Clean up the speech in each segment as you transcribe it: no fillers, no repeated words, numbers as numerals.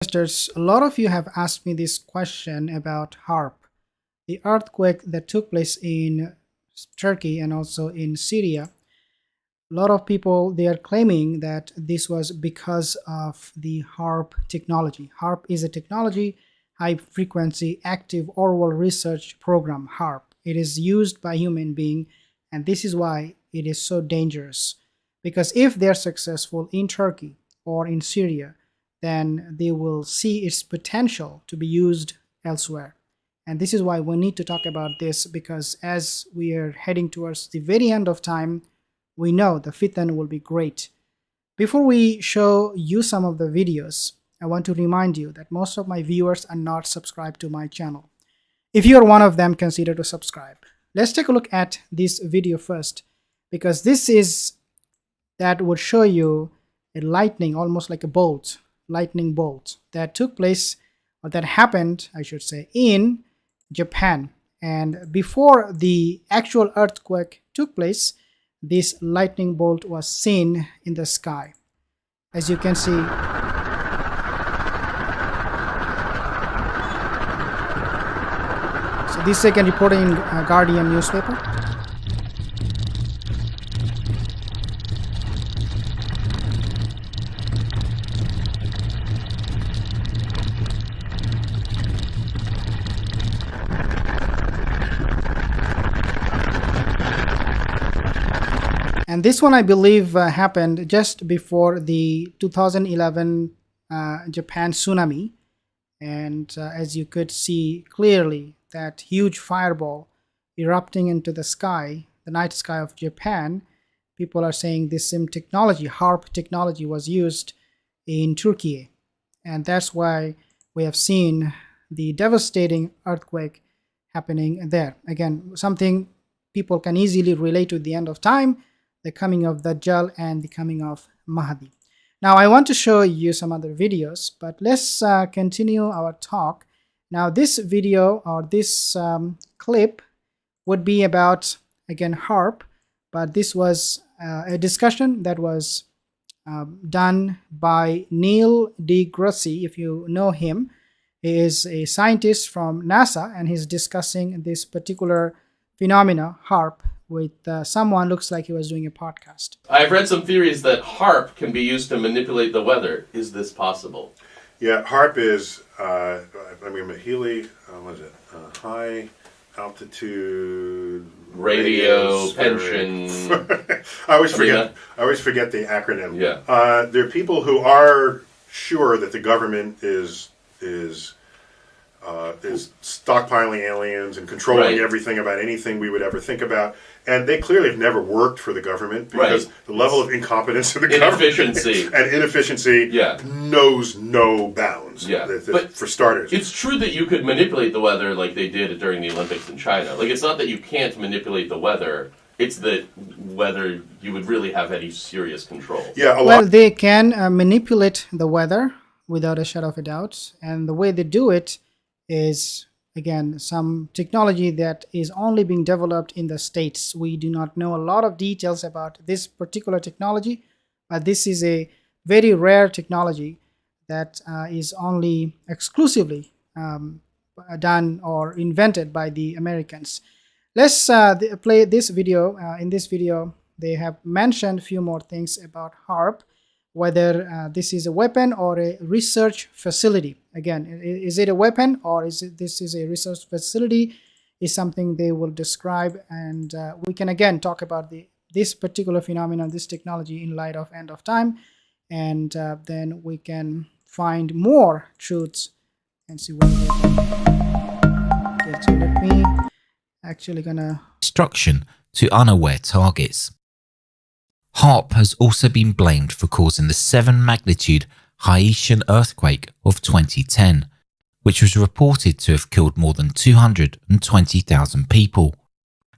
Investors, a lot of you have asked me this question about HAARP, the earthquake that took place in Turkey and also in Syria. A lot of people, they are claiming that this was because of the HAARP technology. HAARP is a technology, high frequency active oral research program, HAARP. It is used by human being, and this is why it is so dangerous. Because if they're successful in Turkey or in Syria, then they will see its potential to be used elsewhere. And this is why we need to talk about this, because as we are heading towards the very end of time, we know the fitan will be great. Before we show you some of the videos, I want to remind you that most of my viewers are not subscribed to my channel. If you are one of them, consider to subscribe. Let's take a look at this video first, because this is that would show you a lightning, almost like a lightning bolt that took place, or that happened, I should say, in Japan. And before the actual earthquake took place, this lightning bolt was seen in the sky. As you can see, so this second reported in Guardian newspaper. And this one, I believe, happened just before the 2011 Japan tsunami. And as you could see clearly, that huge fireball erupting into the sky, the night sky of Japan, people are saying this same technology, HAARP technology, was used in Turkiye. And that's why we have seen the devastating earthquake happening there. Again, something people can easily relate to the end of time, the coming of Dajjal and the coming of Mahdi. Now I want to show you some other videos, but let's continue our talk. Now this video, or this clip, would be about, again, HAARP, but this was a discussion that was done by Neil deGrasse. If you know him, he is a scientist from NASA, and he's discussing this particular phenomena, HAARP, with someone looks like he was doing a podcast. I've read some theories that HAARP can be used to manipulate the weather. Is this possible? Yeah, HAARP is, high altitude radio pension. I always forget the acronym. Yeah. There are people who are sure that the government is stockpiling aliens and controlling everything about anything we would ever think about. And they clearly have never worked for the government, because the level of incompetence of the government and inefficiency knows no bounds, but for starters. It's true that you could manipulate the weather like they did during the Olympics in China. Like, it's not that you can't manipulate the weather, it's that whether you would really have any serious control. Yeah, well, they can manipulate the weather without a shadow of a doubt. And the way they do it is, again, some technology that is only being developed in the States. We do not know a lot of details about this particular technology, but this is a very rare technology that is only exclusively done or invented by the Americans. Let's play this video. In this video, they have mentioned a few more things about HAARP, whether this is a weapon or a research facility. Again, is it a weapon, or this is a research facility, is something they will describe. And we can again talk about this particular phenomenon, this technology, in light of end of time, and then we can find more truths and see what we can get. So let me actually gonna destruction to unaware targets. HAARP has also been blamed for causing the 7-magnitude Haitian earthquake of 2010, which was reported to have killed more than 220,000 people.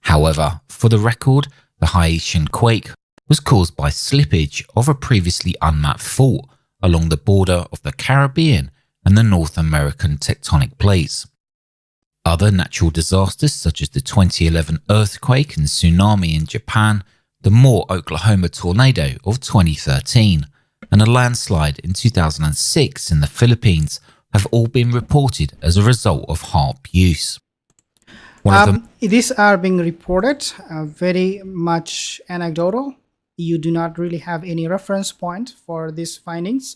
However, for the record, the Haitian quake was caused by slippage of a previously unmapped fault along the border of the Caribbean and the North American tectonic plates. Other natural disasters, such as the 2011 earthquake and tsunami in Japan, the Moore, Oklahoma tornado of 2013, and a landslide in 2006 in the Philippines have all been reported as a result of HAARP use. These are being reported, very much anecdotal. You do not really have any reference point for these findings,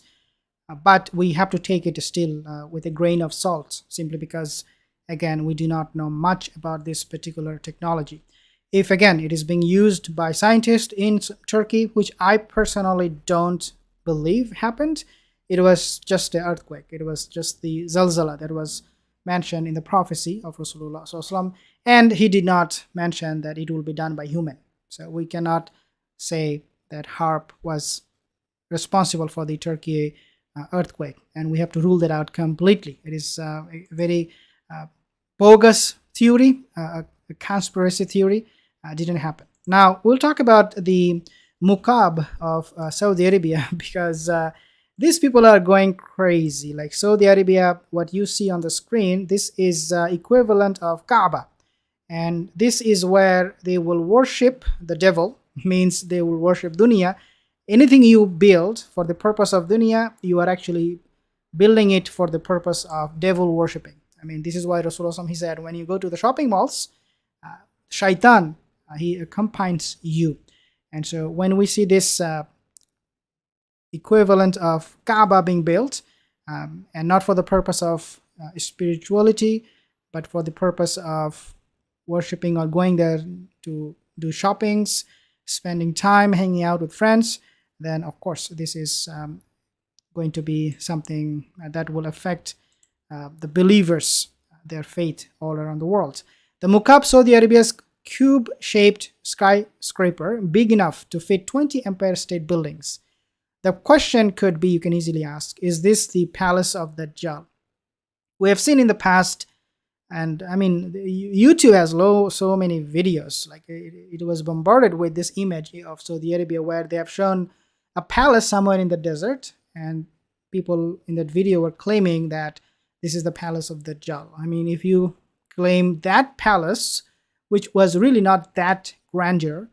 but we have to take it still with a grain of salt, simply because, again, we do not know much about this particular technology. If, again, it is being used by scientists in Turkey, which I personally don't believe happened, it was just the earthquake. It was just the zalzala that was mentioned in the prophecy of Rasulullah SAW, and he did not mention that it will be done by human. So we cannot say that HAARP was responsible for the Turkiye earthquake, and we have to rule that out completely. It is a very bogus theory, a conspiracy theory. Didn't happen. Now we'll talk about the Muqab of Saudi Arabia, because these people are going crazy. Like Saudi Arabia, what you see on the screen, this is equivalent of Kaaba, and this is where they will worship the devil. Means they will worship dunya. Anything you build for the purpose of dunya, you are actually building it for the purpose of devil worshipping. I mean, this is why Rasulullah, he said, when you go to the shopping malls, shaitan, he accompanies you. And so when we see this equivalent of Kaaba being built, and not for the purpose of spirituality, but for the purpose of worshipping or going there to do shoppings, spending time hanging out with friends, then of course this is going to be something that will affect the believers, their faith all around the world. The Muqab, Saudi Arabia's cube-shaped skyscraper, big enough to fit 20 Empire State Buildings. The question could be, you can easily ask, is this the palace of Dajjal? We have seen in the past, and I mean, YouTube has so many videos, like it was bombarded with this image of Saudi Arabia where they have shown a palace somewhere in the desert, and people in that video were claiming that this is the palace of Dajjal. I mean, if you claim that palace, which was really not that grandeur,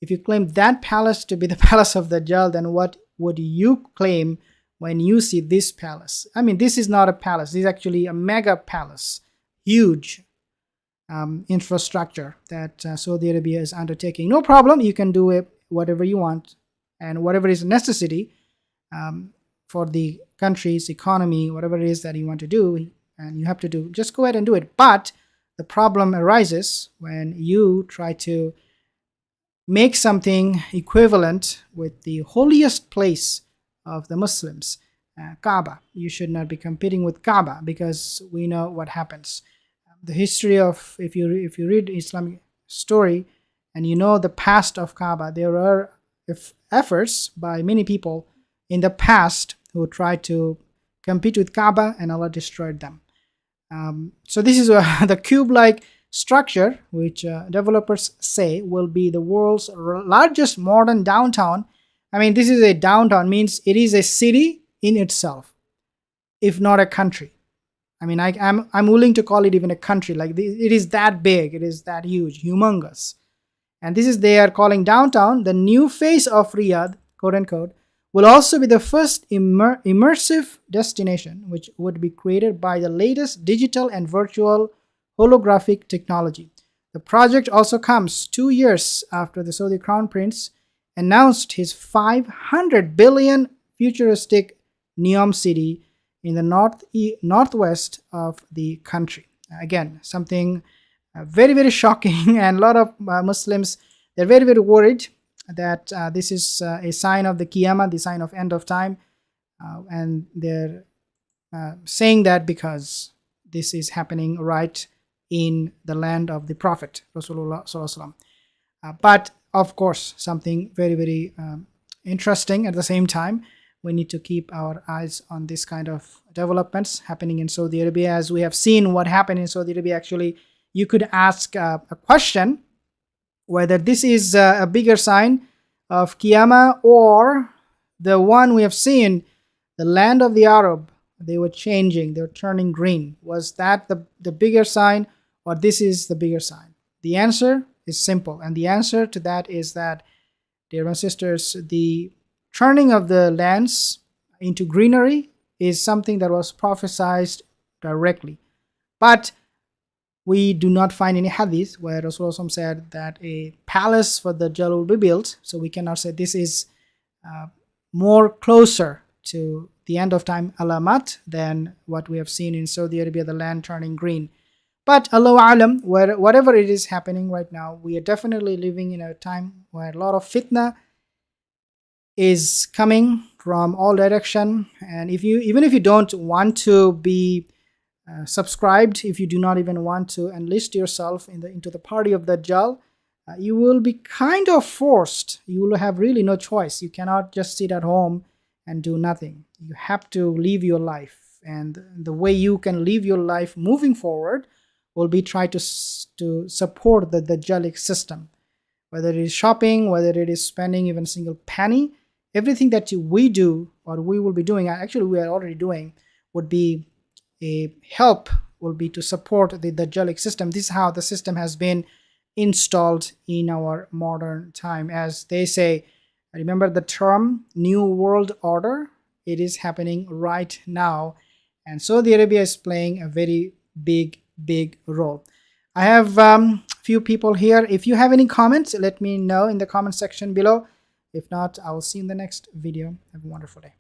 if you claim that palace to be the palace of Dajjal, then what would you claim when you see this palace? I mean, this is not a palace. This is actually a mega palace, huge infrastructure that Saudi Arabia is undertaking. No problem. You can do it whatever you want and whatever is necessity for the country's economy, whatever it is that you want to do, and you have to do, just go ahead and do it. But the problem arises when you try to make something equivalent with the holiest place of the Muslims, Kaaba. You should not be competing with Kaaba, because we know what happens. The history of, if you read Islamic story and you know the past of Kaaba, there are efforts by many people in the past who tried to compete with Kaaba, and Allah destroyed them. So this is the cube-like structure, which developers say will be the world's largest modern downtown. I mean, this is a downtown, means it is a city in itself, if not a country. I mean, I'm willing to call it even a country. Like it is that big, it is that huge, humongous. And this is, they are calling downtown the new face of Riyadh, quote unquote, will also be the first immersive destination which would be created by the latest digital and virtual holographic technology. The project also comes 2 years after the Saudi Crown Prince announced his 500 billion futuristic Neom city in the northwest of the country. Again, something very, very shocking, and a lot of Muslims, they're very, very worried that this is a sign of the Qiyamah, the sign of end of time, and they're saying that because this is happening right in the land of the Prophet Rasulullah SAW. But of course, something very, very interesting. At the same time, we need to keep our eyes on this kind of developments happening in Saudi Arabia. As we have seen what happened in Saudi Arabia, actually, you could ask a question whether this is a bigger sign of Qiyamah, or the one we have seen, the land of the Arab, they were changing, they were turning green. Was that the bigger sign, or this is the bigger sign? The answer is simple, and the answer to that is that, dear my sisters, the turning of the lands into greenery is something that was prophesied directly. But we do not find any hadith where Rasulullah said that a palace for the Dajjal will be built. So we cannot say this is more closer to the end of time alamat than what we have seen in Saudi Arabia, the land turning green. But Allahu Alam, whatever it is happening right now, we are definitely living in a time where a lot of fitna is coming from all direction. And even if you don't want to be subscribed, if you do not even want to enlist yourself into the party of Dajjal, you will be kind of forced. You will have really no choice. You cannot just sit at home and do nothing. You have to live your life, and the way you can live your life moving forward will be try to support the Dajjalic system, whether it is shopping, whether it is spending even a single penny. Everything that we do or we will be doing, actually we are already doing, would be a help, will be to support the Dajjalic system. This is how the system has been installed in our modern time. As they say, remember the term New World Order? It is happening right now, and Saudi Arabia is playing a very big role. I have few people here. If you have any comments, let me know in the comment section below. If not, I will see you in the next video. Have a wonderful day.